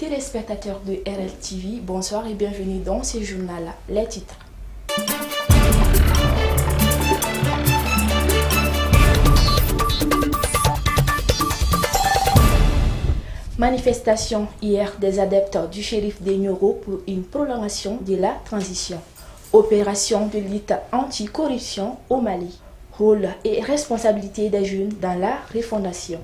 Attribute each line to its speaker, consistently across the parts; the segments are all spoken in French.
Speaker 1: téléspectateurs de RLTV, bonsoir et bienvenue dans ce journal. Les titres. Manifestation hier des adeptes du shérif des Nioro pour une prolongation de la transition. Opération de lutte anti-corruption au Mali. Rôle et responsabilité des jeunes dans la refondation.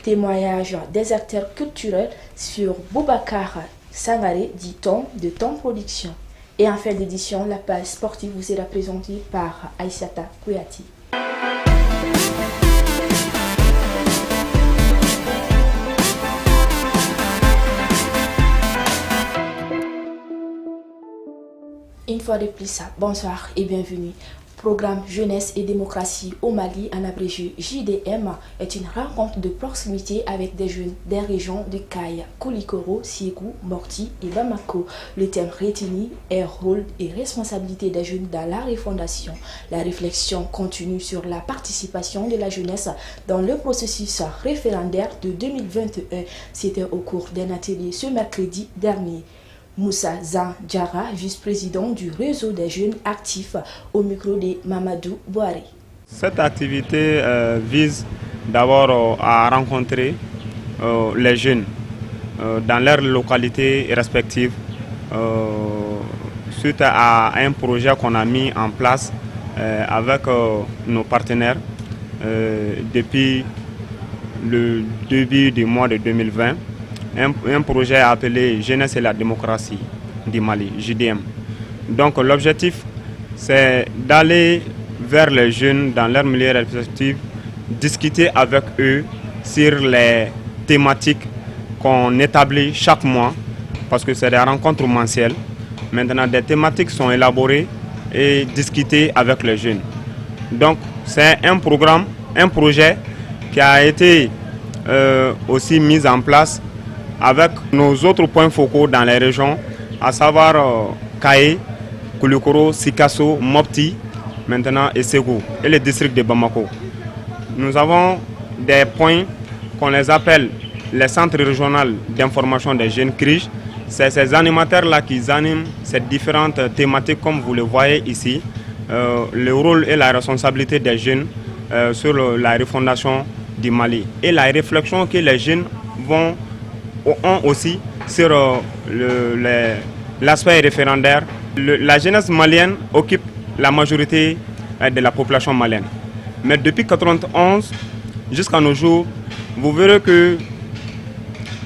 Speaker 1: Témoignage des acteurs culturels sur Boubacar Sangaré, dit-on, de Temps Production. Et en fin d'édition, la page sportive vous sera présentée par Aïssata Kouyati. Une fois de plus, bonsoir et bienvenue. Programme Jeunesse et démocratie au Mali, en abrégé JDM, est une rencontre de proximité avec des jeunes des régions de Kaya, Koulikoro, Ségou, Morti et Bamako. Le thème retenu est rôle et responsabilité des jeunes dans la refondation. La réflexion continue sur la participation de la jeunesse dans le processus référendaire de 2021. C'était au cours d'un atelier ce mercredi dernier. Moussa Zan Diara, vice-président du réseau des jeunes actifs, au micro de Mamadou Bouari.
Speaker 2: Cette activité vise d'abord à rencontrer les jeunes dans leurs localités respectives suite à un projet qu'on a mis en place avec nos partenaires depuis le début du mois de 2020. Un projet appelé Jeunesse et la démocratie du Mali, JDM. Donc l'objectif, c'est d'aller vers les jeunes dans leur milieu respectif, discuter avec eux sur les thématiques qu'on établit chaque mois, parce que c'est des rencontres mensuelles. Maintenant, des thématiques sont élaborées et discutées avec les jeunes. Donc c'est un programme, un projet qui a été aussi mis en place avec nos autres points focaux dans les régions, à savoir Kaye, Koulikoro, Sikasso, Mopti, maintenant et Ségou, et les districts de Bamako. Nous avons des points qu'on les appelle les centres régionaux d'information des jeunes CRIJ. C'est ces animateurs-là qui animent ces différentes thématiques comme vous le voyez ici. Le rôle et la responsabilité des jeunes sur la refondation du Mali et la réflexion que les jeunes ont aussi sur l'aspect référendaire. La jeunesse malienne occupe la majorité de la population malienne. Mais depuis 1991 jusqu'à nos jours, vous verrez que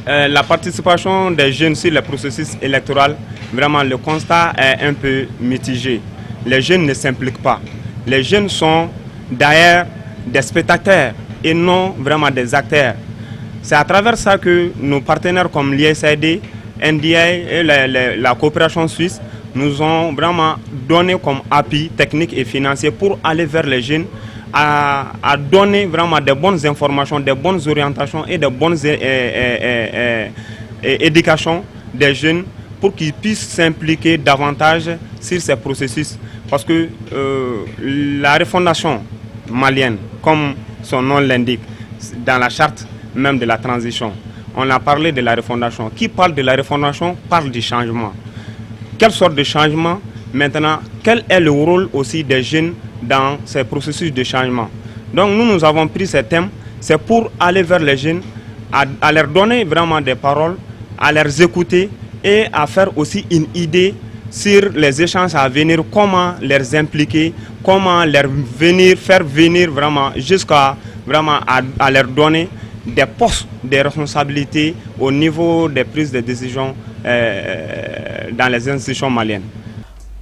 Speaker 2: la participation des jeunes sur le processus électoral, vraiment le constat est un peu mitigé. Les jeunes ne s'impliquent pas. Les jeunes sont d'ailleurs des spectateurs et non vraiment des acteurs. C'est à travers ça que nos partenaires comme l'ISAID, NDI et la coopération suisse nous ont vraiment donné comme appui technique et financier pour aller vers les jeunes, à donner vraiment des bonnes informations, des bonnes orientations et des bonnes éducations des jeunes pour qu'ils puissent s'impliquer davantage sur ces processus. Parce que la refondation malienne, comme son nom l'indique, dans la charte même de la transition, on a parlé de la refondation. Qui parle de la refondation parle du changement. Quelle sorte de changement? Maintenant, quel est le rôle aussi des jeunes dans ces processus de changement? Donc nous avons pris ces thèmes, c'est pour aller vers les jeunes, à leur donner vraiment des paroles, à les écouter et à faire aussi une idée sur les échanges à venir, comment les impliquer, comment faire venir vraiment jusqu'à vraiment à leur donner des postes de responsabilité au niveau des prises de décision dans les institutions maliennes.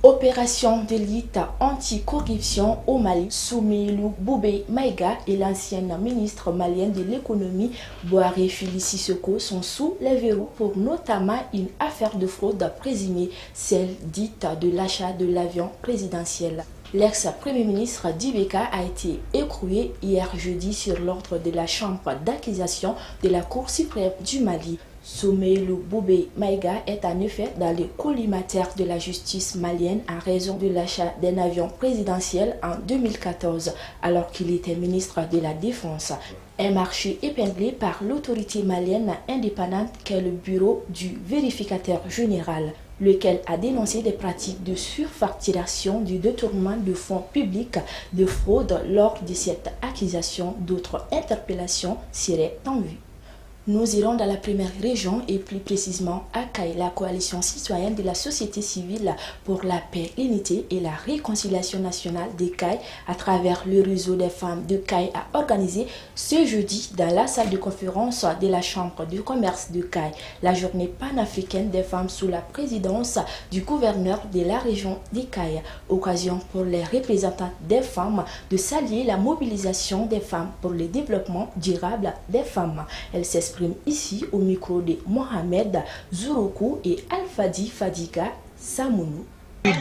Speaker 1: Opération de lutte anti-corruption au Mali. Soumeilou Boubé Maïga et l'ancienne ministre malienne de l'économie Bouari Fili Sissoko sont sous les verrous pour notamment une affaire de fraude présumée, celle dite de l'achat de l'avion présidentiel. L'ex-premier ministre d'Ibeka a été écroué hier jeudi sur l'ordre de la chambre d'accusation de la Cour suprême du Mali. Soumaïlou Boubé Maïga est en effet dans le collimateur de la justice malienne en raison de l'achat d'un avion présidentiel en 2014 alors qu'il était ministre de la Défense. Un marché épinglé par l'autorité malienne indépendante qu'est le bureau du vérificateur général, lequel a dénoncé des pratiques de surfacturation, du détournement de fonds publics, de fraude. Lors de cette accusation, d'autres interpellations seraient en vue. Nous irons dans la première région et plus précisément à CAI, la coalition citoyenne de la société civile pour la paix, l'unité et la réconciliation nationale de CAI à travers le réseau des femmes de CAI a organisé ce jeudi dans la salle de conférence de la chambre de commerce de CAI la journée panafricaine des femmes sous la présidence du gouverneur de la région de CAI. Occasion pour les représentants des femmes de saluer la mobilisation des femmes pour le développement durable des femmes. Elle s'exprime ici au micro de Mohamed Zouroukou et Alfadi Fadiga Samounou.
Speaker 3: Parce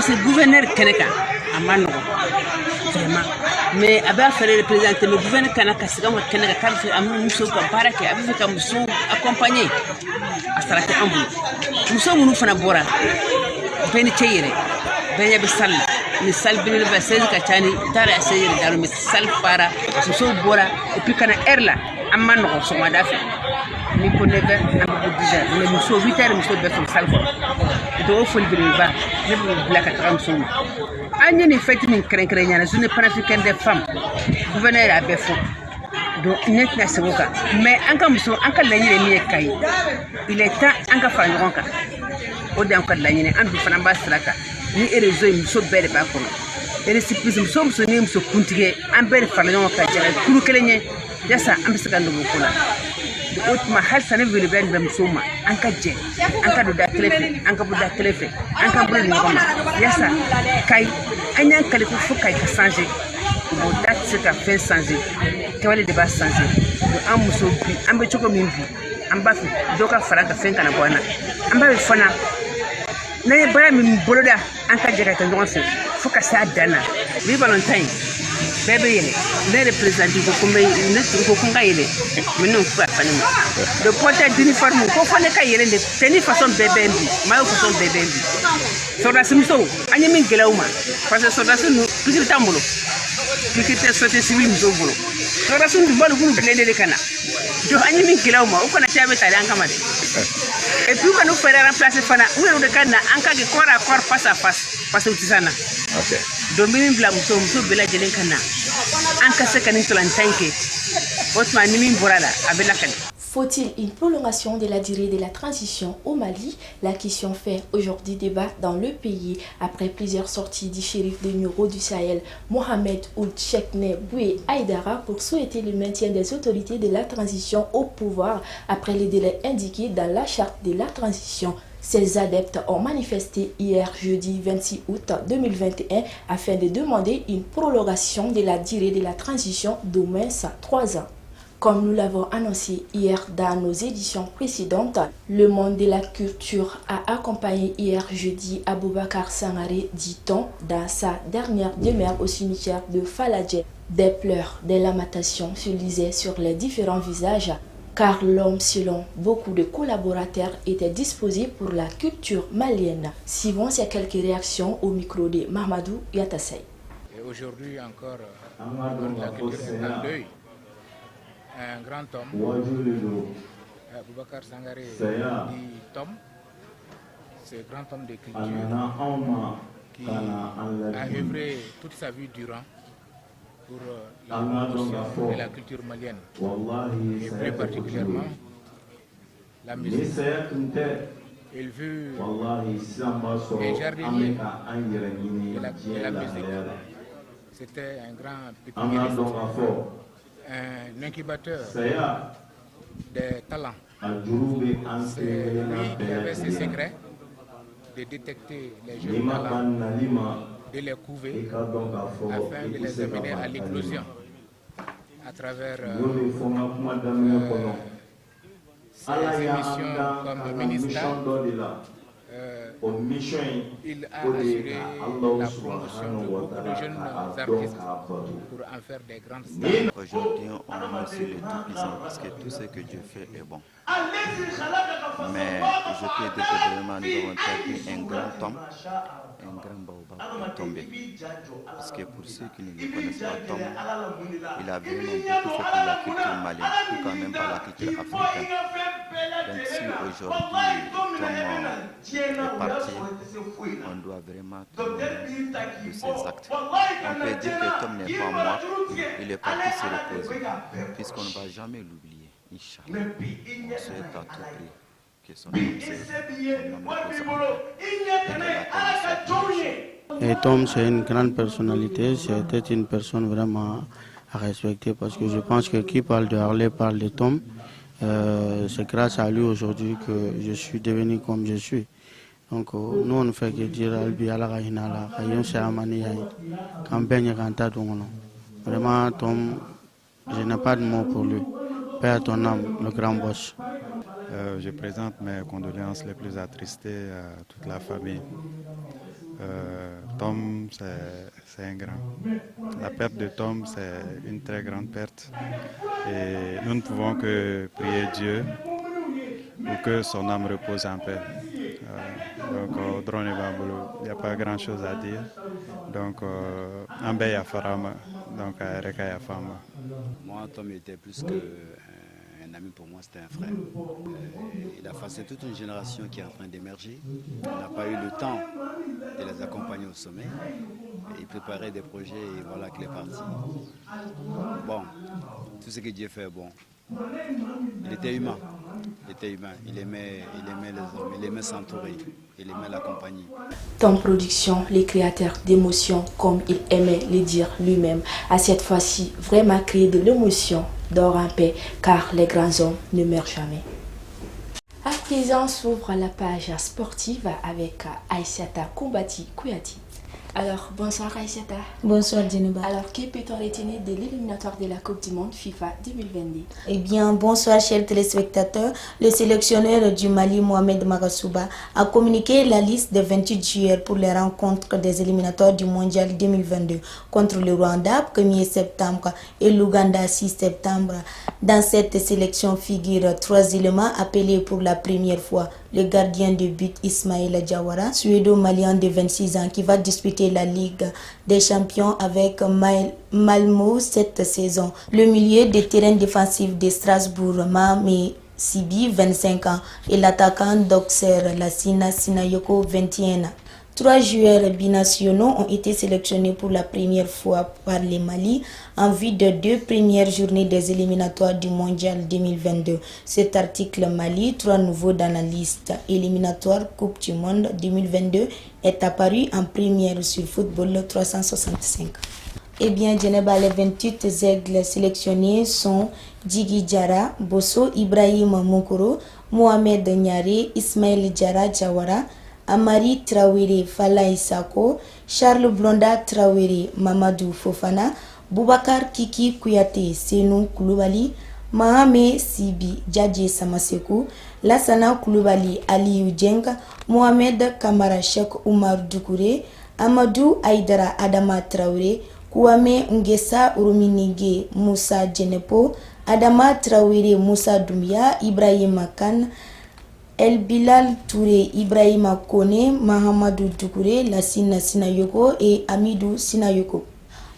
Speaker 3: que le gouverneur Keneka a mal mais a b'a fait représenter le gouverneur Kanaka Sigama Keneka car c'est un muso barake avec un muso accompagné à Sarate Ambu. Muso Munu Fanabora, Benitire, Benyab Sal, le Sal Benil Vassel Kachani, Tara Sey, Darmi Sal Para, Muso Bora, et puis Kana Erla, Amano, son Madafi. Ni connaître un peu déjà, mais Muso Viter, Muso Besson Salvo. De au fond de l'Iba, je vous blague à Tramson. Agnès n'est fait une crainte, je n'ai pas africaine des femmes. Gouverneur à Befo. Donc, net n'a se voka. Mais encore Muso, encore l'année est mieux. Il est temps, encore faire une rencontre. Au-delà encore de l'année, un peu de Fanamba Straka. Ni réseau, Muso Belle Bacon. Et les cyclistes, Muso, Muso Kuntige, un bel Fallon Kajar, Koukelene, Yassa, un peu de Bokola. Autrement, Halsa ne veut pas de Souma, un cadre, un cadre d'athlète, un cadre d'athlète, un cadre de Noma. Yassa, Kai, un an qu'elle faut qu'elle change. Au date, c'est à faire changer. Qu'elle est de base changer. Un mousseau, un peu de chocolat, un bafu, d'oka faraka fin canabuana. Un peu de fana. N'est pas même boloda, un cadre à ton fait. Faut qu'elle s'adana. Vive Valentine. Bébé, les représentants du Kokumé, ne Kokunga, mais non, pas Panama. Le portail d'uniforme, Kokone Kayele, de tenir façon bébé, ma façon bébé. Sur la Simso, Animin Gelauma, parce que sur la Sunu, plus de Tambolo, plus de société civile, Zobolo. Sur la Sunu, le groupe de Cana. Je Animin Gelauma, au Canada avec Alangamade. Et puis, quand nous faisons remplacer Fana, où est le Cana, en cas de corps à corps face à face, face au Tisana. Dominique Blamso, Bella Jelenkana.
Speaker 1: Faut-il une prolongation de la durée de la transition au Mali? La question fait aujourd'hui débat dans le pays après plusieurs sorties du shérif de Nuro du Sahel, Mohamed Ould Cheikhne Boué Aïdara, pour souhaiter le maintien des autorités de la transition au pouvoir après les délais indiqués dans la charte de la transition. Ces adeptes ont manifesté hier jeudi 26 août 2021 afin de demander une prolongation de la durée de la transition d'au moins 3 ans. Comme nous l'avons annoncé hier dans nos éditions précédentes, le monde de la culture a accompagné hier jeudi Aboubacar Sangaré, dit-on, dans sa dernière demeure au cimetière de Faladje. Des pleurs, des lamentations se lisaient sur les différents visages, car l'homme, selon beaucoup de collaborateurs, était disposé pour la culture malienne. Suivons ces quelques réactions au micro de Mahamadou Yatassay.
Speaker 4: Aujourd'hui encore, la culture est en deuil. Un grand homme, Aboubacar Sangaré, dit Tom, ce grand homme de culture qui a œuvré toute sa vie durant pour la promotion de la culture malienne et plus particulièrement la musique. Il fut un jardinier de la musique. C'était un grand pépiniériste, un incubateur des talents. C'est lui qui avait ce secret de détecter les jeunes talents, de les couver afin de les amener à l'éclosion à travers ces émissions comme Ministère, il a assuré la promotion de beaucoup de jeunes artistes pour en faire des grandes stars.
Speaker 5: Aujourd'hui, on est sur le tout-puissant parce que tout ce que Dieu fait est bon. Mais je peux dire que vraiment nous avons traité un grand tome, un grand baobab est tombé. Parce que pour ceux qui ne connaissent pas Tom, il a vraiment beaucoup fait pour la culture malienne, ou quand même pas la culture africaine. Donc si aujourd'hui Tom est parti, on doit vraiment tenir de ses actes. On peut dire que Tom n'est pas mort, il est parti se reposer, puisqu'on ne va jamais l'oublier. Inch'Allah, on souhaite à tout prix que son âme
Speaker 6: Et Tom, c'est une grande personnalité, c'était une personne vraiment à respecter parce que je pense que qui parle de Harley parle de Tom. C'est grâce à lui aujourd'hui que je suis devenu comme je suis. Donc nous on ne fait que dire Albi ala hinala kayon se amani yayi campagne kanta dongono. Vraiment Tom, je n'ai pas de mots pour lui. Paix à ton âme, le grand boss.
Speaker 7: Je présente mes condoléances les plus attristées à toute la famille. Tom, c'est un grand. La perte de Tom, c'est une très grande perte. Et nous ne pouvons que prier Dieu pour que son âme repose en paix. Donc, au drone et Bambolo, il n'y a pas grand-chose à dire. Donc, en paix, Farama, donc à Reka Fama.
Speaker 8: Moi, Tom était plus qu'un ami pour moi, c'était un frère. Il a passé toute une génération qui est en train d'émerger. On n'a pas eu le temps de les accompagner au sommet. Il préparait des projets et voilà qu'il est parti. Bon, tout ce que Dieu fait est bon. Il était humain. Il aimait les hommes, il aimait s'entourer, il aimait la compagnie.
Speaker 1: Tom Production, les créateurs d'émotions, comme il aimait le dire lui-même, a cette fois-ci vraiment créé de l'émotion, dort en paix, car les grands hommes ne meurent jamais. À présent, s'ouvre la page sportive avec Aïssata Koumbati Kouyaté. Alors, bonsoir Aïssata.
Speaker 9: Bonsoir Djeneba.
Speaker 1: Alors, que peut-on retenir de l'éliminatoire de la Coupe du Monde FIFA 2022?
Speaker 9: Eh bien, bonsoir chers téléspectateurs. Le sélectionneur du Mali, Mohamed Magasuba, a communiqué la liste des 28 joueurs pour les rencontres des éliminatoires du Mondial 2022 contre le Rwanda, 1er septembre, et l'Ouganda, 6 septembre. Dans cette sélection figurent 3 éléments appelés pour la première fois. Le gardien de but Ismaïla Diawara, suédo-malien de 26 ans, qui va disputer la Ligue des Champions avec Malmo cette saison. Le milieu de terrain défensif de Strasbourg, Mahame Sibi, 25 ans, et l'attaquant d'Auxerre, Lassina Sinayoko, 21 ans. 3 joueurs binationaux ont été sélectionnés pour la première fois par les Mali en vue de 2 premières journées des éliminatoires du Mondial 2022. Cet article Mali, 3 nouveaux dans la liste éliminatoire Coupe du Monde 2022 est apparu en première sur Football 365. Eh bien, Djeneba, les 28 aigles sélectionnés sont Djigui Diarra, Bosso Ibrahim Moukoro, Mohamed Nyare, Ismaël Diarra Diawara, Amari Traoré Falaye Sako, Charles Blonda Traoré Mamadou Fofana, Boubacar Kiki Kouyaté Senou Koulibaly, Mahame Sibi Djadje Samasekou, Lassana Koulibaly Aliou Dieng, Mohamed Kamara Cheikh Oumar Doukouré, Amadou Aïdara Adama Traoré, Kouame Ngessa Uruminige Moussa Djenepo, Adama Traoré Moussa Doumbia, Ibrahima Kane, El Bilal Touré, Ibrahima Kone, Mahamadou Doukouré, Lassina Sinayoko et Amidou Sinayoko.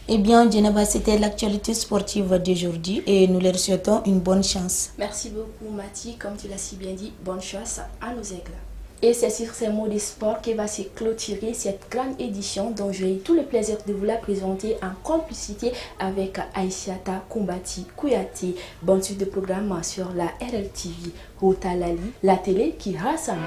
Speaker 9: Eh bien, Djeneba, c'était l'actualité sportive d'aujourd'hui et nous leur souhaitons une bonne chance.
Speaker 1: Merci beaucoup, Mati. Comme tu l'as si bien dit, bonne chance à nos aigles. Et c'est sur ces mots de sport que va se clôturer cette grande édition dont j'ai eu tout le plaisir de vous la présenter en complicité avec Aïssata Koumbati Kouyaté. Bonne suite de programme sur la RLTV. Routa Lali, la télé qui rassemble.